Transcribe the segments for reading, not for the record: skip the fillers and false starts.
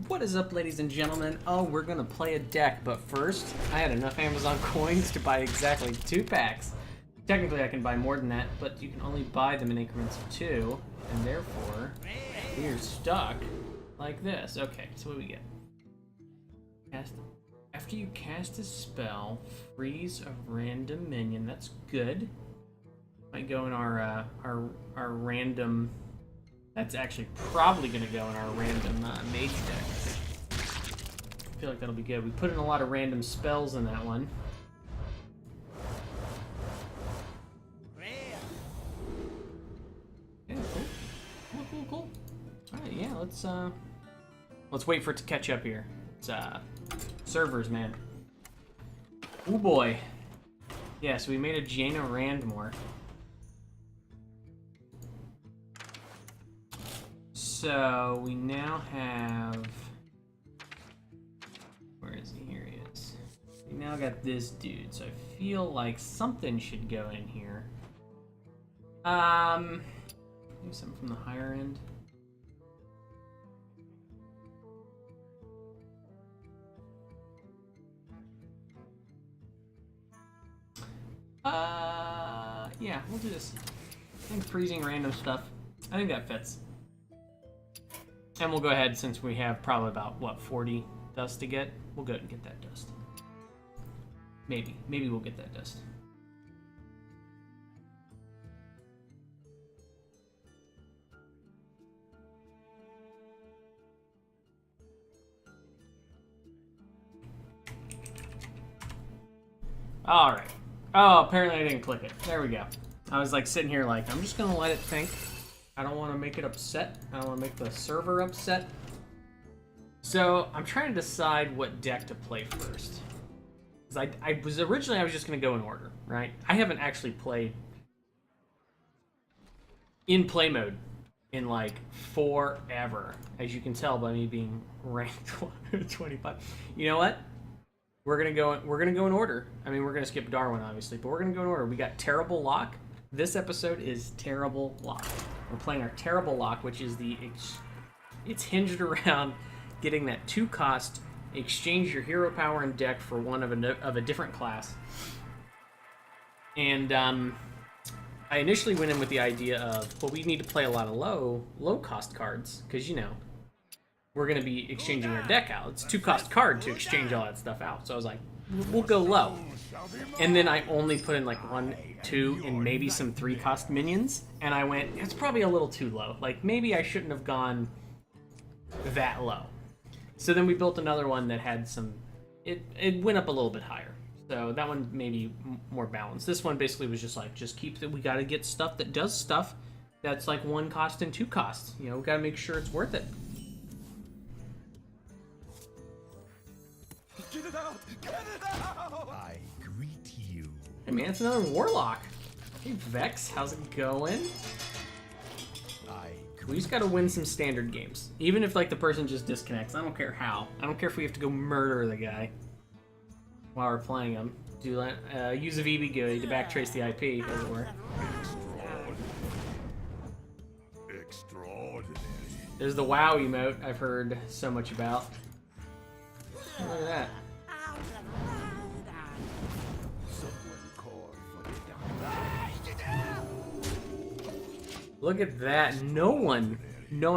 What is up, ladies and gentlemen? Oh, we're gonna play a deck, but first, I had enough Amazon coins to buy exactly 2 packs. Technically, I can buy more than that, but you can only buy them in increments of 2, and therefore, we're stuck like this. Okay, so what do we get? After you cast a spell, freeze a random minion. That's good. Might go in our random. That's actually probably going to go in our random mage deck. I feel like that'll be good. We put in a lot of random spells in that one. Yeah, cool. All right, yeah, let's wait for it to catch up here. It's servers, man. Oh boy. Yeah, so we made a Jaina Randmore. So we now have, where is he? Here he is. We now got this dude, so I feel like something should go in here. Maybe something from the higher end. Yeah, we'll do this. I think freezing random stuff. I think that fits. And we'll go ahead, since we have probably about, what, 40 dust to get? We'll go ahead and get that dust. Maybe we'll get that dust. Alright. Oh, apparently I didn't click it. There we go. I was like sitting here like, I'm just gonna let it think. I don't want to make it upset. I don't want to make the server upset. So I'm trying to decide what deck to play first. Because I was just going to go in order, right? I haven't actually played in play mode in like forever, as you can tell by me being ranked 25. You know what? We're gonna go in order. I mean, we're gonna skip Darwin obviously, but we're gonna go in order. We got Terrible Lock. This episode is Terrible Lock. We're playing our Terrible Lock, which is it's hinged around getting that 2-cost, exchange your hero power and deck for one of a different class. And I initially went in with the idea of, well, we need to play a lot of low-cost cards, because, you know, we're going to be exchanging our deck out. It's 2-cost card to exchange all that stuff out. So I was like, we'll go low. And then I only put in like 1, 2, and maybe some 3-cost minions. And I went, it's probably a little too low. Like, maybe I shouldn't have gone that low. So then we built another one that had some, it went up a little bit higher. So that one maybe more balanced. This one basically was just like, we got to get stuff that does stuff that's like 1 cost and 2 costs. You know, we got to make sure it's worth it. Get it out! Get it out! I greet you. Hey man, it's another Warlock. Hey Vex, how's it going? We just gotta win some standard games. Even if like the person just disconnects, I don't care how. I don't care if we have to go murder the guy while we're playing him. Do that. Use a VB GUI to backtrace the IP, as it were. Extraordinary. There's the WoW emote I've heard so much about. Look at that. Look at that. No one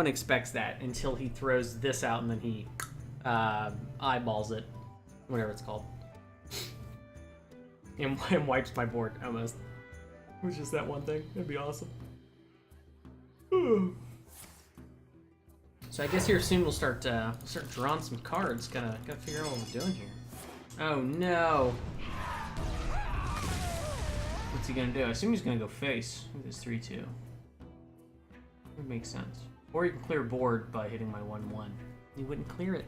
expects that until he throws this out and then he eyeballs it. Whatever it's called. And wipes my board, almost. It was just that one thing. That'd be awesome. So I guess here soon we'll start drawing some cards. Gotta figure out what we're doing here. Oh no! What's he gonna do? I assume he's gonna go face with his 3/2. Would make sense. Or you can clear board by hitting my 1/1. He wouldn't clear it.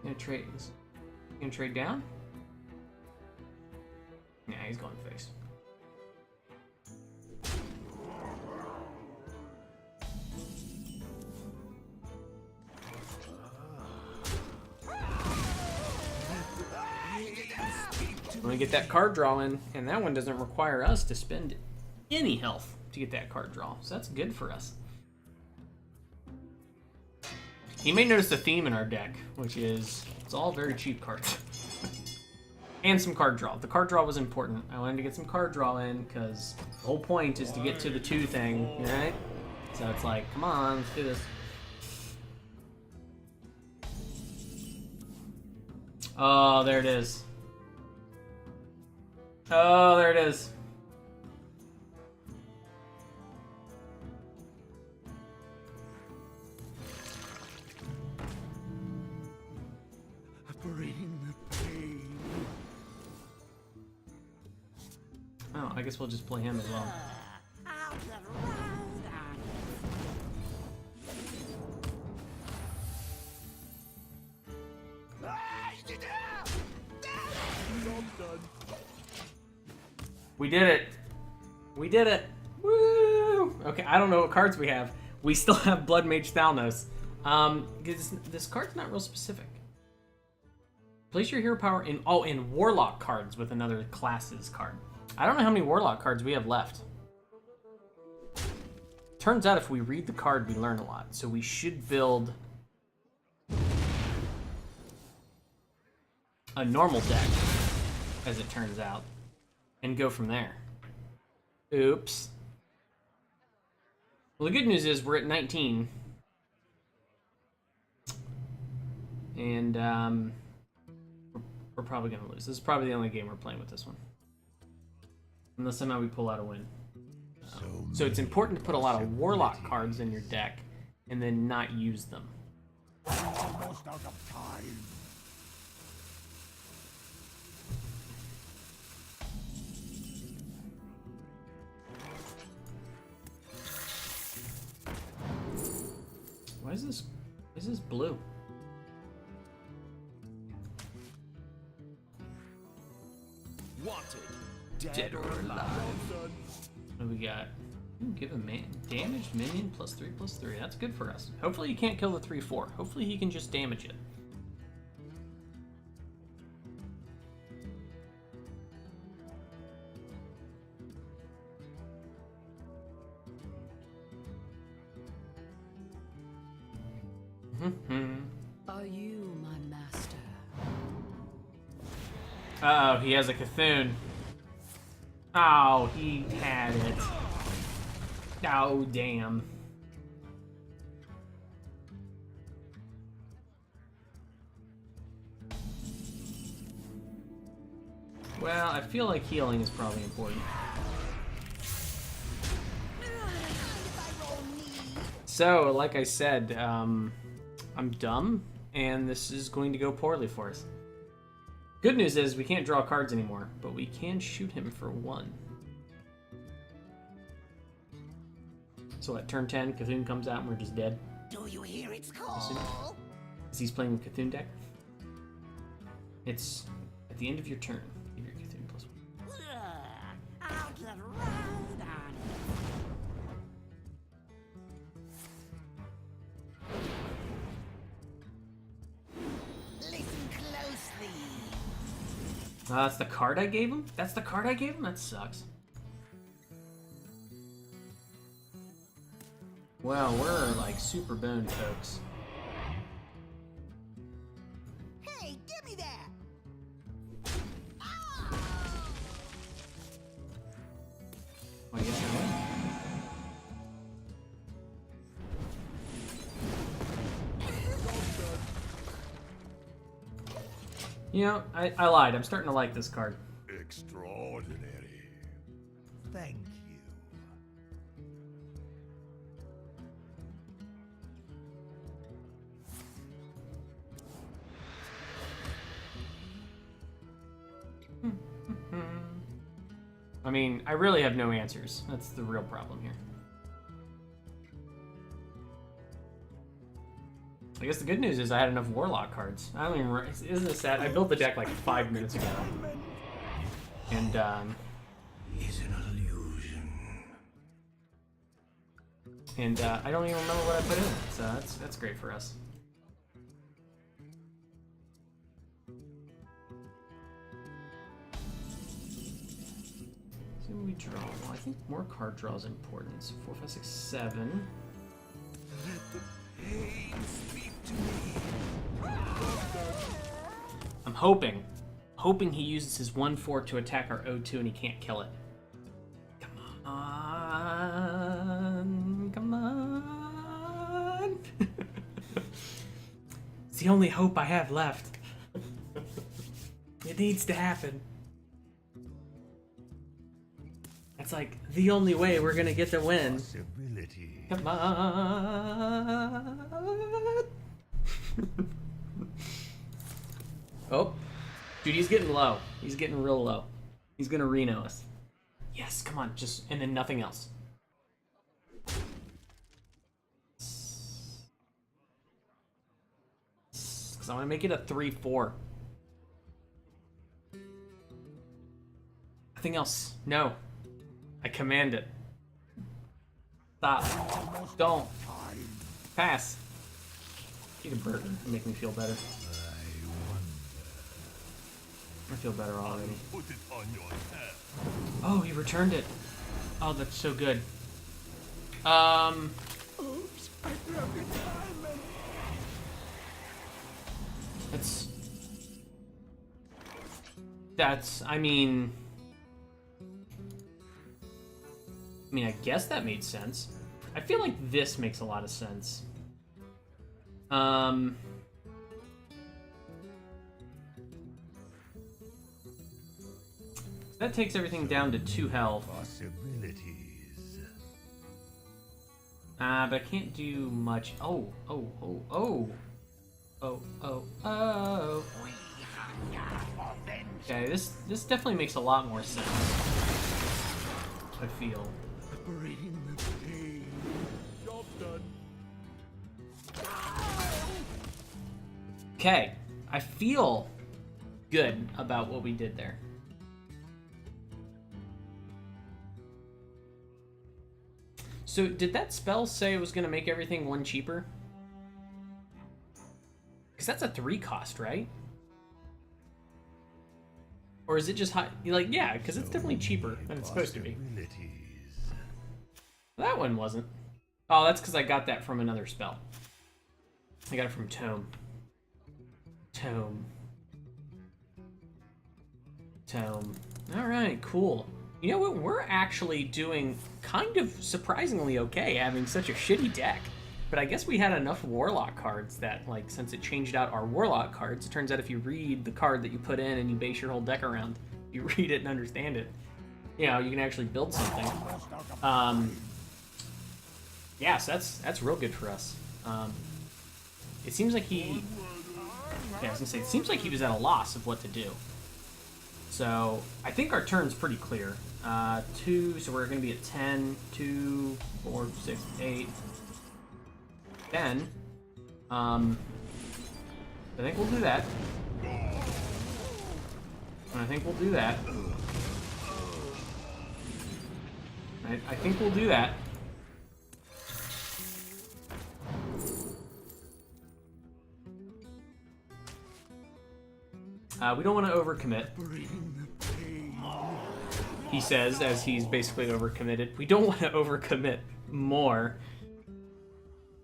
You gonna trade down? Yeah, he's going face. Let me get that card draw in, and that one doesn't require us to spend any health to get that card draw, so that's good for us. He may notice a theme in our deck, which is it's all very cheap cards. And some card draw. The card draw was important. I wanted to get some card draw in because the whole point is to get to the 2 thing, right? So it's like, come on, let's do this. Oh, there it is. Oh, there it is. Bring the pain. Oh, I guess we'll just play him as well. We did it. We did it. Woo! Okay, I don't know what cards we have. We still have Blood Mage Thalnos. This card's not real specific. Place your hero power in in Warlock cards with another class's card. I don't know how many Warlock cards we have left. Turns out if we read the card, we learn a lot. So we should build a normal deck, as it turns out, and go from there. Oops. Well, the good news is we're at 19. And we're probably going to lose. This is probably the only game we're playing with this one. Unless somehow we pull out a win. So it's important to put a lot of Warlock cards in your deck and then not use them. Almost out of time. Why is this blue? Wanted. Dead or alive. What do we got? Ooh, give a damaged minion +3/+3. That's good for us. Hopefully he can't kill the 3/4. Hopefully he can just damage it. Are you my master? Uh-oh, he has a Cthulhu. Oh, he had it. Oh, damn. Well, I feel like healing is probably important. So, like I said, I'm dumb, and this is going to go poorly for us. Good news is we can't draw cards anymore, but we can shoot him for 1. So at turn 10, Cthulhu comes out and we're just dead. Do you hear its call? Is he's playing with Cthulhu deck? It's at the end of your turn. Give your Cthulhu +1. Out the road on it. Listen closely. That's the card I gave him? That's the card I gave him? That sucks. Well, we're like super boned, folks. Hey, give me that. Well, I guess I will. You know, I lied. I'm starting to like this card. Extraordinary. Thank you. I mean, I really have no answers. That's the real problem here. I guess the good news is I had enough Warlock cards. I don't even... Isn't it sad? I built the deck like 5 minutes ago. And, Is an illusion. And I don't even remember what I put in it, so that's great for us. So we draw. Well, I think more card draw is important. So 4, 5, 6, 7. Let the pain speak to hoping he uses his 1/4 to attack our O2 and he can't kill it. Come on. Come on. It's the only hope I have left. It needs to happen. It's like the only way we're gonna get the win. Possibility. Come on. Oh, dude, he's getting low. He's getting real low. He's gonna Reno us. Yes, come on, just and then nothing else. Because I want to make it a 3/4. Nothing else. No. I command it. Stop. Don't. Pass. Eat a burger. Make me feel better. I feel better already. Put it on your head. Oh, he returned it. Oh, that's so good. Oops, I broke a diamond. That's, I mean, I guess that made sense. I feel like this makes a lot of sense. That takes everything down to 2 health. Possibilities. But I can't do much. Oh. Okay, this definitely makes a lot more sense. I feel. Bring the pain. Job done. Okay, I feel good about what we did there. So, did that spell say it was going to make everything 1 cheaper? Because that's a 3 cost, right? Or is it just high? Like, yeah, because it's definitely cheaper than it's supposed to be. That one wasn't. Oh, that's because I got that from another spell. I got it from Tome. Alright, cool. You know what? We're actually doing kind of surprisingly okay having such a shitty deck. But I guess we had enough Warlock cards that, like, since it changed out our Warlock cards, it turns out if you read the card that you put in and you base your whole deck around, you read it and understand it, you know, you can actually build something. Yeah, so that's real good for us. It seems like he... Yeah, I was gonna say, it seems like he was at a loss of what to do. So, I think our turn's pretty clear. 2, so we're gonna be at 10, 2, 4, 6, 8, 10. I think we'll do that. And I think we'll do that. I think we'll do that. We don't want to overcommit. He says, as he's basically overcommitted. We don't want to overcommit more.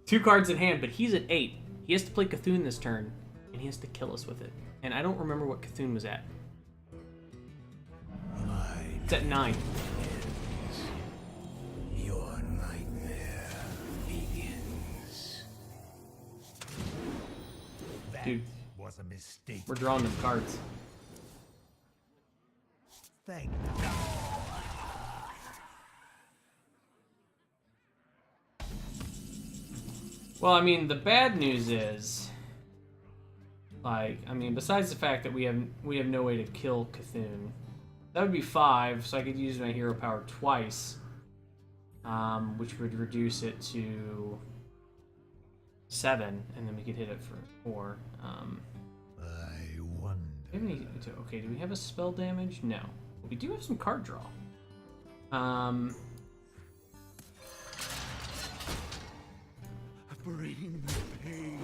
2 cards in hand, but he's at 8. He has to play Cthulhu this turn, and he has to kill us with it. And I don't remember what Cthulhu was at. It's at 9. Your nightmare begins. Dude, Was a mistake. we're drawing them cards. Thank Well, I mean, the bad news is, like, I mean, besides the fact that we have no way to kill Cthulhu, that would be 5, so I could use my hero power twice, which would reduce it to 7, and then we could hit it for 4. I wonder. Okay, do we have a spell damage? No. But we do have some card draw. Bring the pain.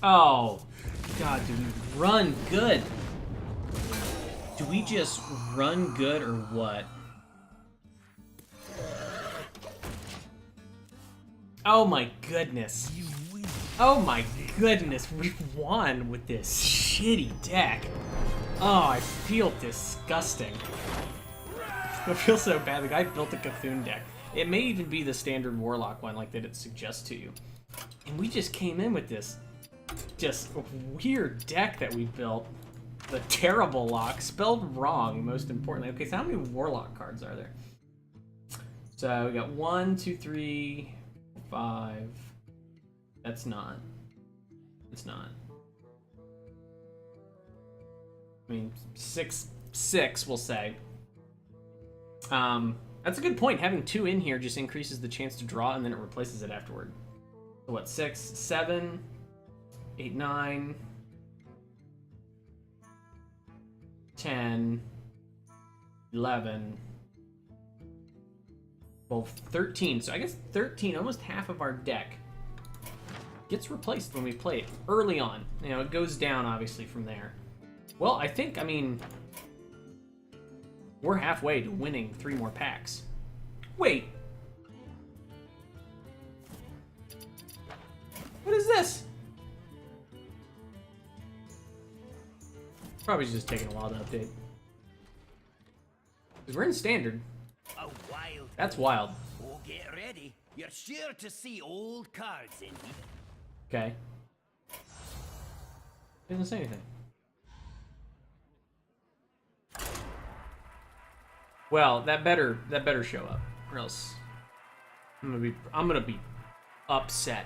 Oh, God, do we run good? Do we just run good or what? Oh my goodness. You win. Oh my goodness, we won with this shitty deck. Oh, I feel disgusting. I feel so bad. The guy built a Cthulhu deck. It may even be the standard Warlock one, like that it suggests to you. And we just came in with this just weird deck that we built. The Terrible lock, spelled wrong, most importantly. Okay, so how many Warlock cards are there? So we got 1, 2, 3, 5. That's not. It's not. I mean, 6, we'll say. That's a good point. Having 2 in here just increases the chance to draw, and then it replaces it afterward. So what, 6, 7, 8, 9, 10, 11, 12, 13. So I guess 13, almost half of our deck, gets replaced when we play it early on. You know, it goes down, obviously, from there. Well, I mean, we're halfway to winning 3 more packs. Wait. What is this? Probably just taking a while to update. Because we're in standard. A wild. That's wild. Oh, get ready. You're sure to see old cards in here. Okay. Doesn't say anything. Well, that better show up, or else I'm gonna be upset.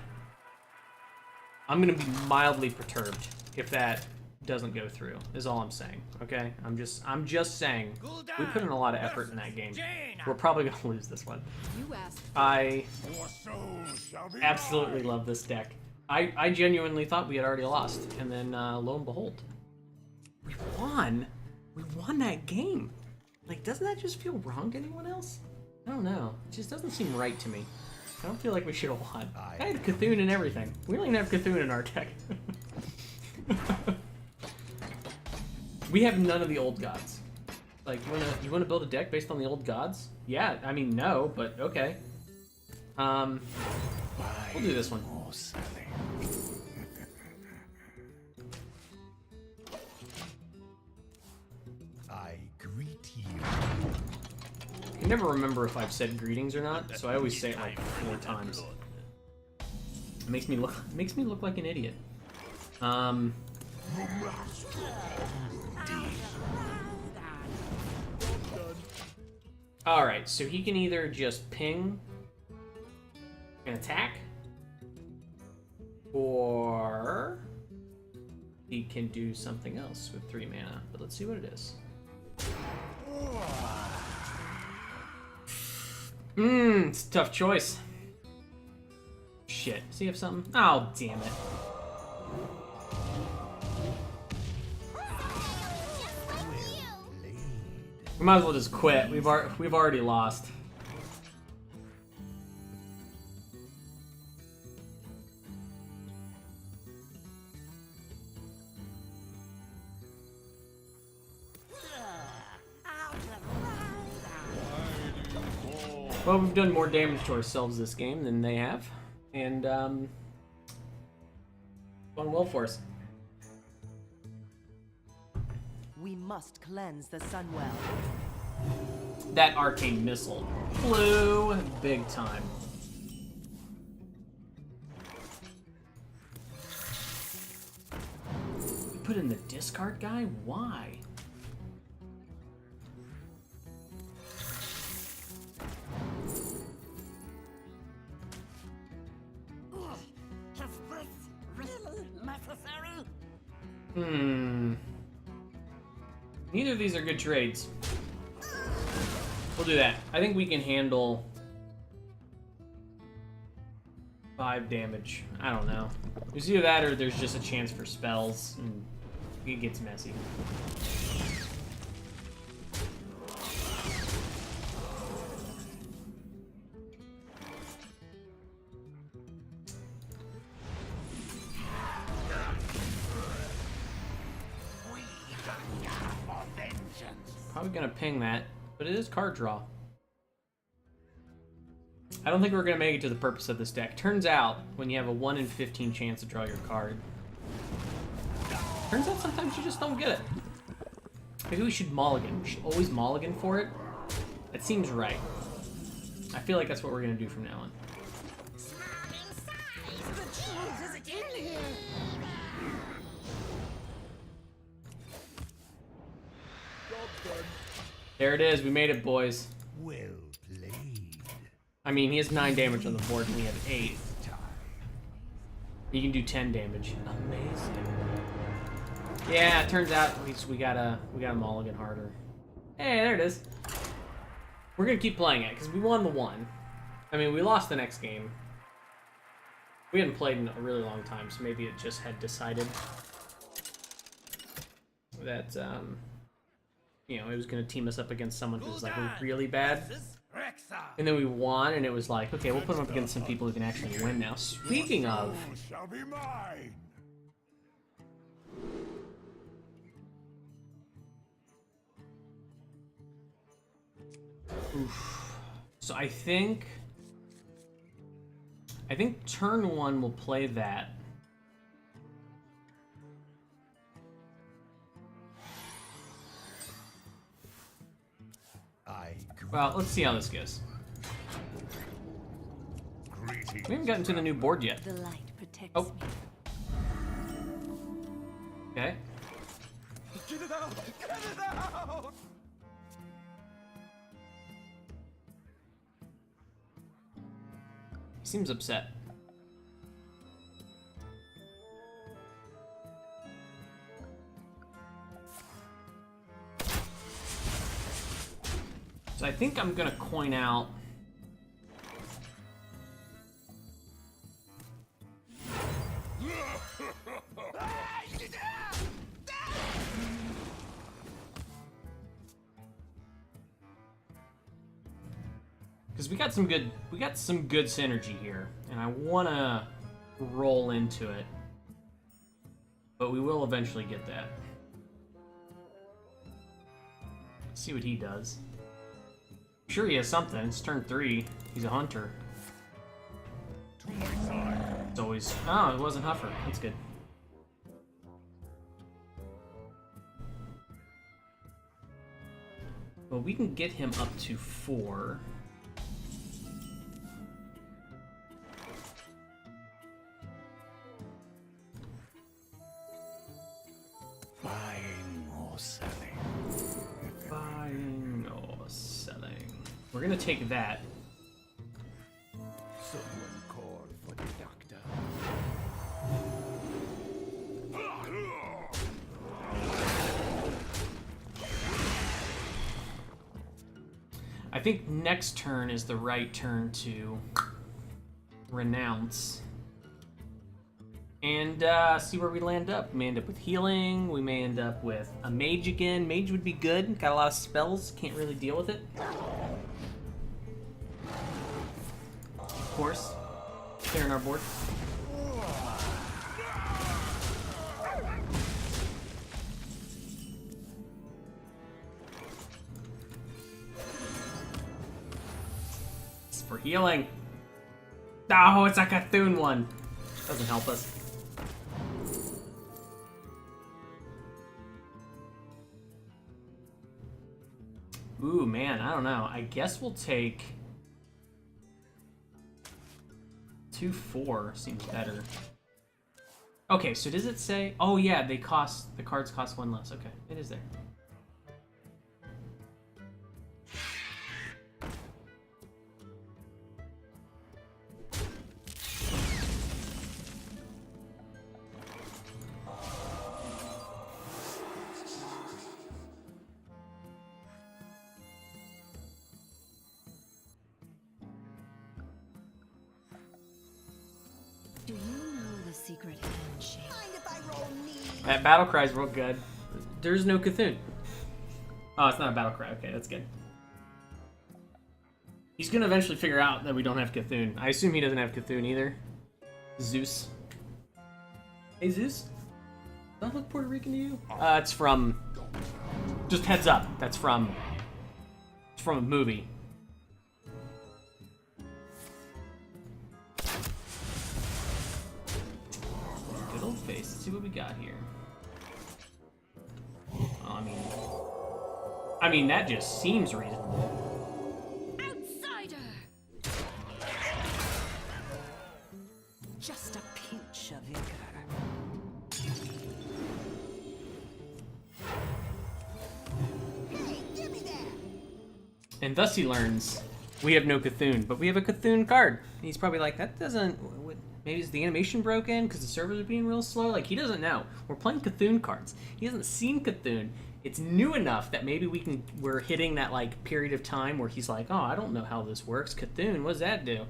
I'm gonna be mildly perturbed if that doesn't go through. Is all I'm saying. Okay, I'm just saying we put in a lot of effort in that game. We're probably gonna lose this one. You asked. I Your souls shall be absolutely mine. love this deck. I genuinely thought we had already lost, and then lo and behold, we won. We won that game. Like, doesn't that just feel wrong to anyone else? I don't know. It just doesn't seem right to me. I don't feel like we should have won. I had Cthulhu and everything. We don't even have Cthulhu in our deck. We have none of the old gods. Like, you wanna build a deck based on the old gods? Yeah, I mean, no, but okay. We'll do this one. More selling. I greet you. I can never remember if I've said greetings or not, so I always say it like 4 times. It makes me look like an idiot. Alright, so he can either just ping and attack, or he can do something else with 3 mana, but let's see what it is. It's a tough choice. Shit, does he have something? Oh, damn it. We might as well just quit. We've already lost. Well, we've done more damage to ourselves this game than they have, and gone well for us. We must cleanse the Sunwell. That arcane missile flew big time. You put in the discard guy? Why? Neither of these are good trades. We'll do that. I think we can handle 5 damage. I don't know. There's either that or there's just a chance for spells, and it gets messy. Probably gonna ping that, but it is card draw. I don't think we're gonna make it to the purpose of this deck. Turns out, when you have a 1 in 15 chance to draw your card, turns out sometimes you just don't get it. Maybe we should mulligan. We should always mulligan for it. That seems right. I feel like that's what we're gonna do from now on. There it is. We made it, boys. Well played. I mean, he has 9 damage on the board, and we have 8. He can do 10 damage. Amazing. Yeah, it turns out we gotta mulligan harder. Hey, there it is. We're gonna keep playing it because we won the one. I mean, we lost the next game. We hadn't played in a really long time, so maybe it just had decided that you know, it was gonna team us up against someone who's like really bad. And then we won, and it was like, okay, we'll put him up against some people who can actually win now. Speaking of, Shall be mine. so I think turn 1 will play that. Well, let's see how this goes. We haven't gotten to the new board yet. The light protects Oh. me. Okay. Get it out! Get it out! He seems upset. So I think I'm gonna coin out. Because we got some good synergy here, and I wanna roll into it. But we will eventually get that. Let's see what he does. Sure, he has something. It's turn 3. He's a hunter. It's always. Oh, it wasn't Huffer. That's good. Well, we can get him up to 4. Buying or selling. Buying or selling. We're gonna take that. Someone call for the doctor. I think next turn is the right turn to renounce. And see where we land up. We may end up with healing. We may end up with a mage again. Mage would be good. Got a lot of spells. Can't really deal with it. Of course. Clearing our board. It's for healing. Oh, it's a Cthulhu one. Doesn't help us. Ooh, man, I don't know. I guess we'll take 2/4 seems better. Okay, so does it say? Oh yeah, the cards cost 1 less. Okay, it is there. Do you know the secret handshake? That battle cry is real good. There's no Cthulhu. Oh, it's not a battle cry. Okay, that's good. He's gonna eventually figure out that we don't have Cthulhu. I assume he doesn't have Cthulhu either. Zeus. Hey Zeus. Does that look Puerto Rican to you? It's from. Just heads up. That's from. It's from a movie. face. Let's see what we got here. Oh, I mean, that just seems reasonable. Outsider! Just a pinch of vigor. And thus he learns, we have no Cthulhu, but we have a Cthulhu card. And he's probably like, that doesn't, maybe is the animation broken because the servers are being real slow? Like, he doesn't know. We're playing Cthulhu cards. He hasn't seen Cthulhu. It's new enough that maybe we're hitting that, like, period of time where he's like, oh, I don't know how this works. Cthulhu, what does that do?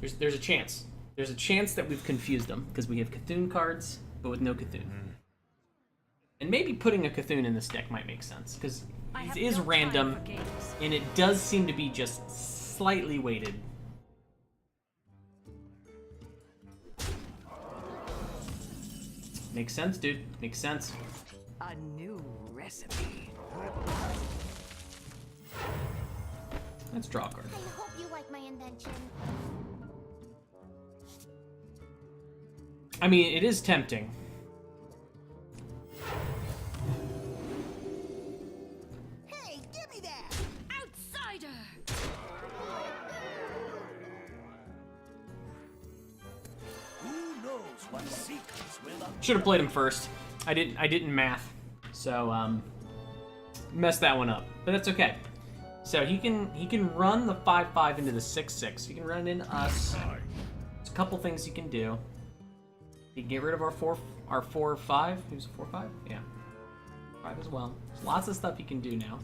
There's a chance. There's a chance that we've confused him because we have Cthulhu cards, but with no Cthulhu. And maybe putting a Cthulhu in this deck might make sense because it is random, and it does seem to be just slightly weighted. Makes sense, dude. Makes sense. A new recipe. Let's draw a card. I hope you like my invention. I mean, it is tempting. Hey, give me that! Outsider! Who knows what secrets will uncover? Should have played him first. I didn't math, so messed that one up. But that's okay. So he can run the 5/5 into the 6/6. He can run it into us. There's a couple things he can do. He can get rid of our 4/5. He was a 4/5. Yeah, 5 as well. There's lots of stuff he can do now.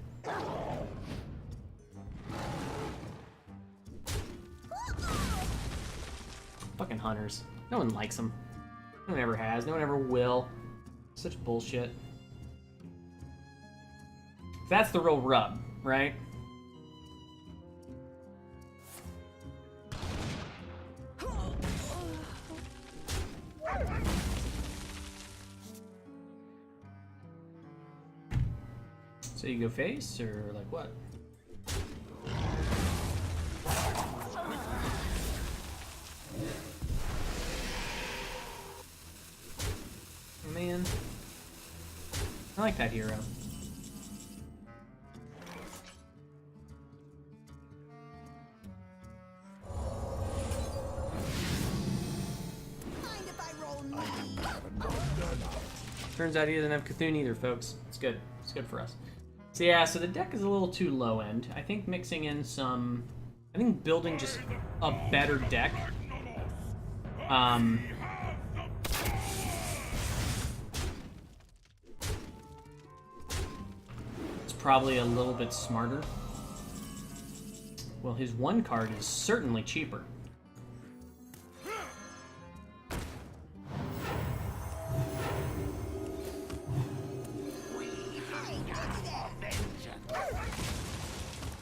Fucking hunters. No one likes them. No one ever has. No one ever will. Such bullshit. That's the real rub, right? So you go face, or like what? Oh, man. I like that hero. Mind if I roll now? Turns out he doesn't have Cthulhu either, folks. It's good. It's good for us. So yeah, so the deck is a little too low end. I think mixing in some... I think building just a better deck. It's probably a little bit smarter. Well, his one card is certainly cheaper.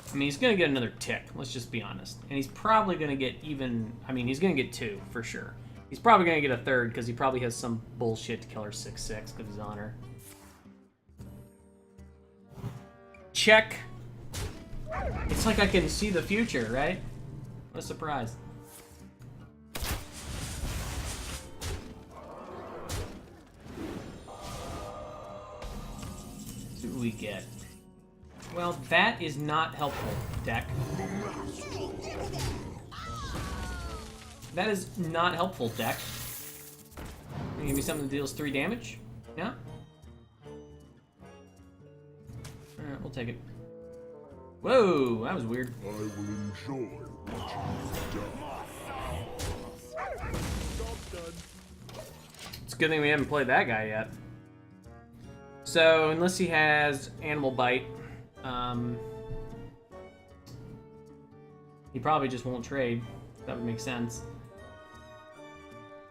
I mean, he's going to get another tick, let's just be honest. And he's probably going to get even... I mean, he's going to get 2, for sure. He's probably going to get a 3rd, because he probably has some bullshit to kill her 6/6, because he's on her. Check. It's like I can see the future, right? What a surprise. Let's see what we get. Well, that is not helpful, deck. That is not helpful, deck. You give me something that deals 3 damage? Yeah? Alright, we'll take it. Whoa, that was weird. I will enjoy watching you die. It's a good thing we haven't played that guy yet. So, unless he has Animal Bite, he probably just won't trade. That would make sense.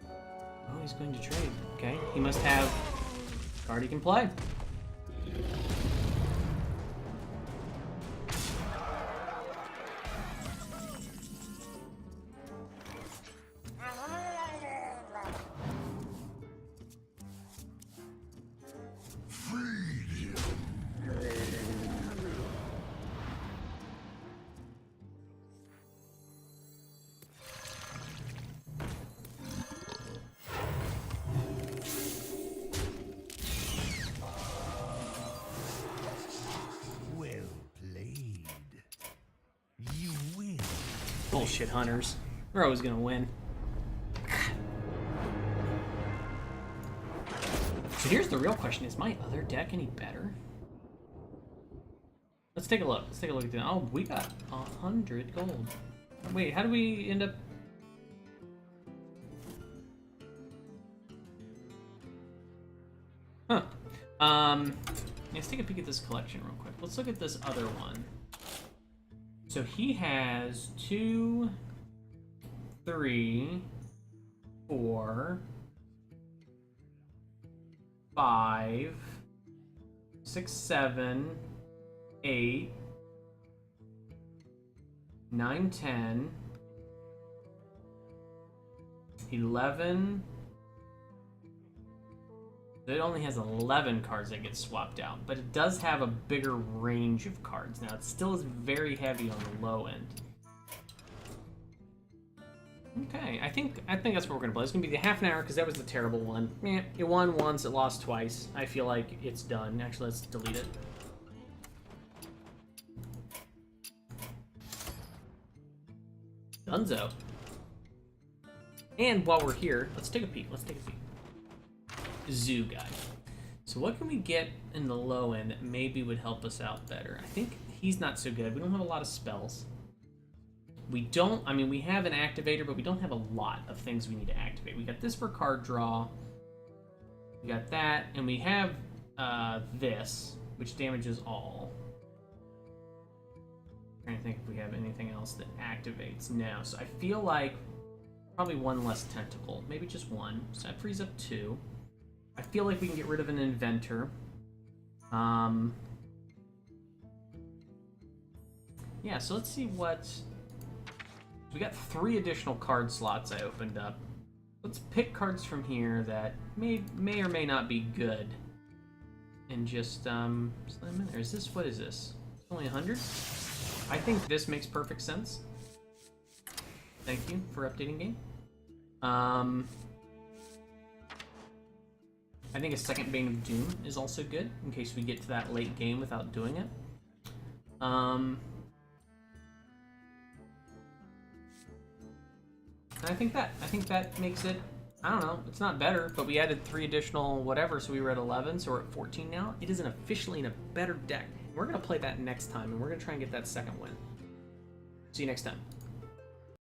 Oh, he's going to trade. Okay, he must have a card he can play. Bullshit hunters. We're always gonna win. So here's the real question: is my other deck any better? Let's take a look. Let's take a look at that. Oh, we got 100 gold. Wait, how do we end up? Huh. Let's take a peek at this collection real quick. Let's look at this other one. So he has 2, 3, 4, 5, 6, 7, 8, 9, 10, 11. It only has 11 cards that get swapped out, but it does have a bigger range of cards. Now, it still is very heavy on the low end. Okay, I think that's what we're gonna play. It's gonna be the half an hour because that was the terrible one. Yeah, it won once, it lost twice. I feel like it's done. Actually, let's delete it. Dunzo. And while we're here, let's take a peek. Let's take a peek. Zoo guy. So what can we get in the low end that maybe would help us out better? I think he's not so good. We don't have a lot of spells. We don't, I mean, we have an activator, but we don't have a lot of things we need to activate. We got this for card draw. We got that, and we have this, which damages all. I'm trying to think if we have anything else that activates. No, so I feel like probably one less tentacle. Maybe just one. So that frees up 2. I feel like we can get rid of an inventor. Yeah, so let's see what... We got 3 additional card slots I opened up. Let's pick cards from here that may or may not be good. And just slam in there. Is this, what is this? It's only 100? I think this makes perfect sense. Thank you for updating game. I think a second Bane of Doom is also good, in case we get to that late game without doing it. And I think that makes it, I don't know, it's not better, but we added 3 additional whatever, so we were at 11, so we're at 14 now. It is officially in a better deck. We're going to play that next time, and we're going to try and get that second win. See you next time.